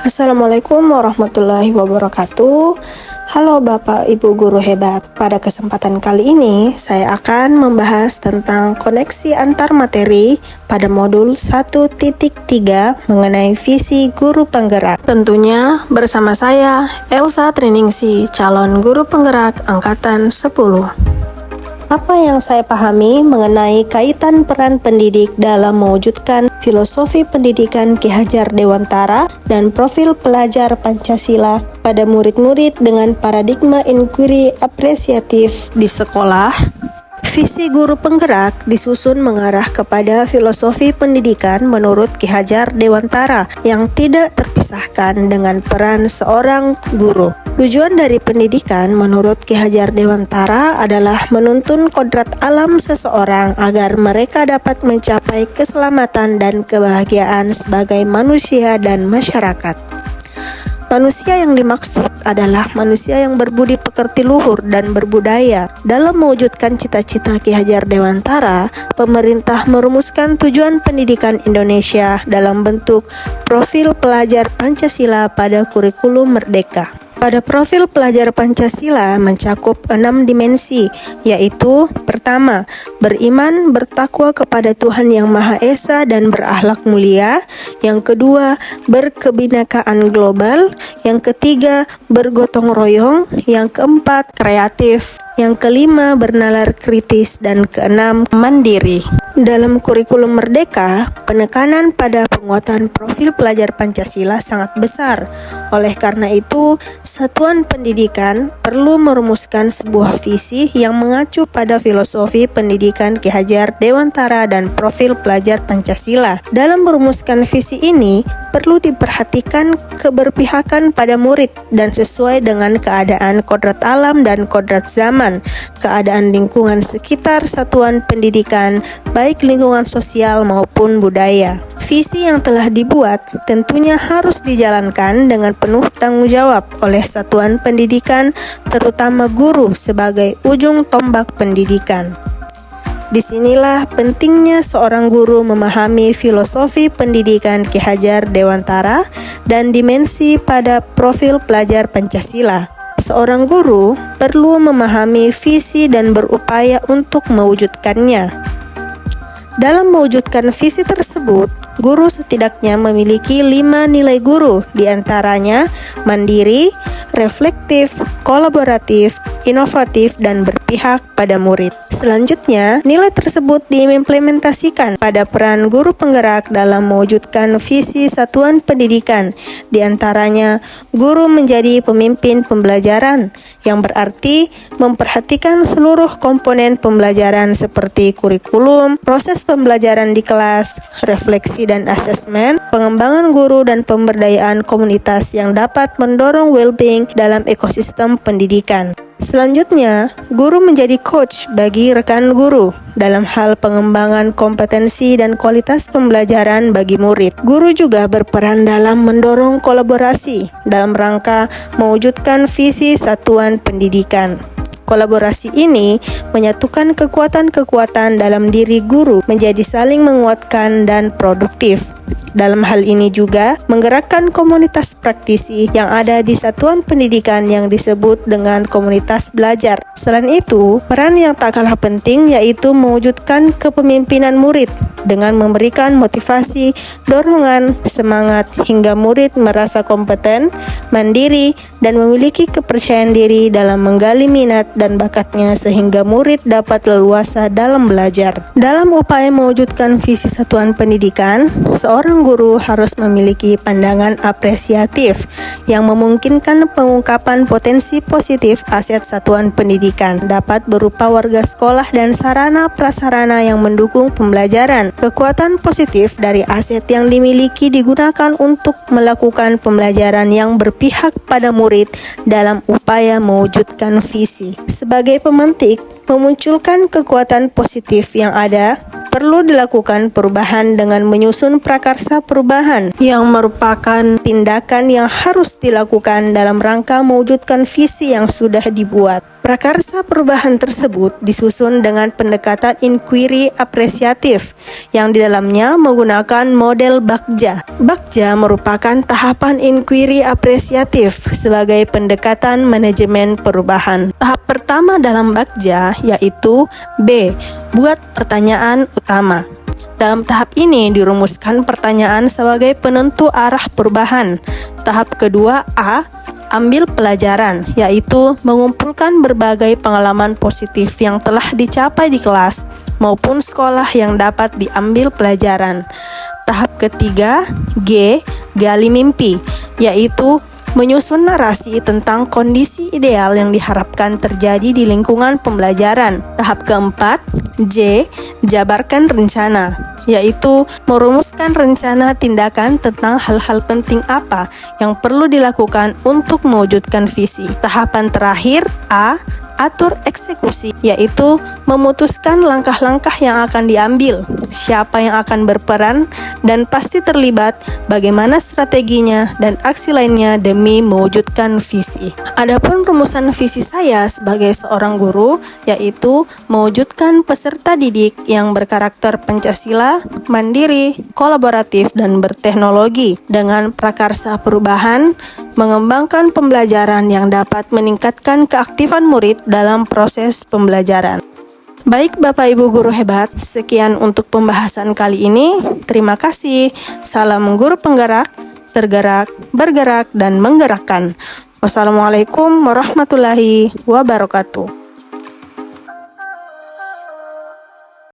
Assalamualaikum warahmatullahi wabarakatuh. Halo Bapak Ibu Guru hebat. Pada kesempatan kali ini saya akan membahas tentang koneksi antar materi pada modul 1.3 mengenai visi guru penggerak. Tentunya bersama saya Elsa Triningsih, calon guru penggerak angkatan 10. Apa yang saya pahami mengenai kaitan peran pendidik dalam mewujudkan filosofi pendidikan Ki Hajar Dewantara dan profil pelajar Pancasila pada murid-murid dengan paradigma inquiry apresiatif di sekolah. Visi guru penggerak disusun mengarah kepada filosofi pendidikan menurut Ki Hajar Dewantara yang tidak terpisahkan dengan peran seorang guru. Tujuan dari pendidikan menurut Ki Hajar Dewantara adalah menuntun kodrat alam seseorang agar mereka dapat mencapai keselamatan dan kebahagiaan sebagai manusia dan masyarakat. Manusia yang dimaksud adalah manusia yang berbudi pekerti luhur dan berbudaya. Dalam mewujudkan cita-cita Ki Hajar Dewantara, pemerintah merumuskan tujuan pendidikan Indonesia dalam bentuk profil pelajar Pancasila pada kurikulum Merdeka. Pada profil pelajar Pancasila mencakup 6 dimensi, yaitu pertama, beriman bertakwa kepada Tuhan Yang Maha Esa dan berakhlak mulia. Yang kedua, berkebinekaan global. Yang ketiga, bergotong royong. Yang keempat, kreatif. Yang kelima, bernalar kritis. Dan keenam, mandiri. Dalam kurikulum Merdeka, penekanan pada penguatan profil pelajar Pancasila sangat besar. Oleh karena itu, satuan pendidikan perlu merumuskan sebuah visi yang mengacu pada filosofi pendidikan Ki Hajar Dewantara dan profil pelajar Pancasila. Dalam merumuskan visi ini, perlu diperhatikan keberpihakan pada murid dan sesuai dengan keadaan kodrat alam dan kodrat zaman, keadaan lingkungan sekitar satuan pendidikan, baik lingkungan sosial maupun budaya. Visi yang telah dibuat tentunya harus dijalankan dengan penuh tanggung jawab oleh satuan pendidikan, terutama guru sebagai ujung tombak pendidikan. Disinilah pentingnya seorang guru memahami filosofi pendidikan Ki Hajar Dewantara dan dimensi pada profil pelajar Pancasila. Seorang guru perlu memahami visi dan berupaya untuk mewujudkannya. Dalam mewujudkan visi tersebut, guru setidaknya memiliki 5 nilai guru, diantaranya mandiri, reflektif, kolaboratif, inovatif, dan berpihak pada murid. Selanjutnya, nilai tersebut diimplementasikan pada peran guru penggerak dalam mewujudkan visi satuan pendidikan. Di antaranya, guru menjadi pemimpin pembelajaran, yang berarti memperhatikan seluruh komponen pembelajaran seperti kurikulum, proses pembelajaran di kelas, refleksi dan asesmen, pengembangan guru dan pemberdayaan komunitas yang dapat mendorong well-being dalam ekosistem pendidikan. Selanjutnya, guru menjadi coach bagi rekan guru dalam hal pengembangan kompetensi dan kualitas pembelajaran bagi murid. Guru juga berperan dalam mendorong kolaborasi dalam rangka mewujudkan visi satuan pendidikan. Kolaborasi ini menyatukan kekuatan-kekuatan dalam diri guru menjadi saling menguatkan dan produktif. Dalam hal ini juga menggerakkan komunitas praktisi yang ada di satuan pendidikan yang disebut dengan komunitas belajar. Selain itu, peran yang tak kalah penting yaitu mewujudkan kepemimpinan murid dengan memberikan motivasi, dorongan, semangat hingga murid merasa kompeten, mandiri, dan memiliki kepercayaan diri dalam menggali minat dan bakatnya sehingga murid dapat leluasa dalam belajar. Dalam upaya mewujudkan visi satuan pendidikan, seorang guru harus memiliki pandangan apresiatif yang memungkinkan pengungkapan potensi positif aset satuan pendidikan dapat berupa warga sekolah dan sarana prasarana yang mendukung pembelajaran. Kekuatan positif dari aset yang dimiliki digunakan untuk melakukan pembelajaran yang berpihak pada murid dalam upaya mewujudkan visi. Sebagai pemantik, memunculkan kekuatan positif yang ada, perlu dilakukan perubahan dengan menyusun prakarsa perubahan yang merupakan tindakan yang harus dilakukan dalam rangka mewujudkan visi yang sudah dibuat. Prakarsa perubahan tersebut disusun dengan pendekatan inquiry apresiatif yang di dalamnya menggunakan model Bagja. Bagja merupakan tahapan inquiry apresiatif sebagai pendekatan manajemen perubahan. Tahap pertama dalam Bagja yaitu B. Buat pertanyaan utama. Dalam tahap ini dirumuskan pertanyaan sebagai penentu arah perubahan. Tahap kedua A. Ambil pelajaran, yaitu mengumpulkan berbagai pengalaman positif yang telah dicapai di kelas maupun sekolah yang dapat diambil pelajaran. Tahap ketiga G. Gali mimpi, yaitu menyusun narasi tentang kondisi ideal yang diharapkan terjadi di lingkungan pembelajaran. Tahap keempat J. Jabarkan rencana, yaitu merumuskan rencana tindakan tentang hal-hal penting apa yang perlu dilakukan untuk mewujudkan visi. Tahapan terakhir A. Atur eksekusi, yaitu memutuskan langkah-langkah yang akan diambil, siapa yang akan berperan, dan pasti terlibat, bagaimana strateginya, dan aksi lainnya demi mewujudkan visi. Adapun rumusan visi saya sebagai seorang guru, yaitu mewujudkan peserta didik yang berkarakter Pancasila, mandiri, kolaboratif, dan berteknologi dengan prakarsa perubahan, mengembangkan pembelajaran yang dapat meningkatkan keaktifan murid dalam proses pembelajaran. Baik Bapak Ibu guru hebat, sekian untuk pembahasan kali ini. Terima kasih. Salam guru penggerak, tergerak, bergerak, dan menggerakkan. Wassalamualaikum warahmatullahi wabarakatuh.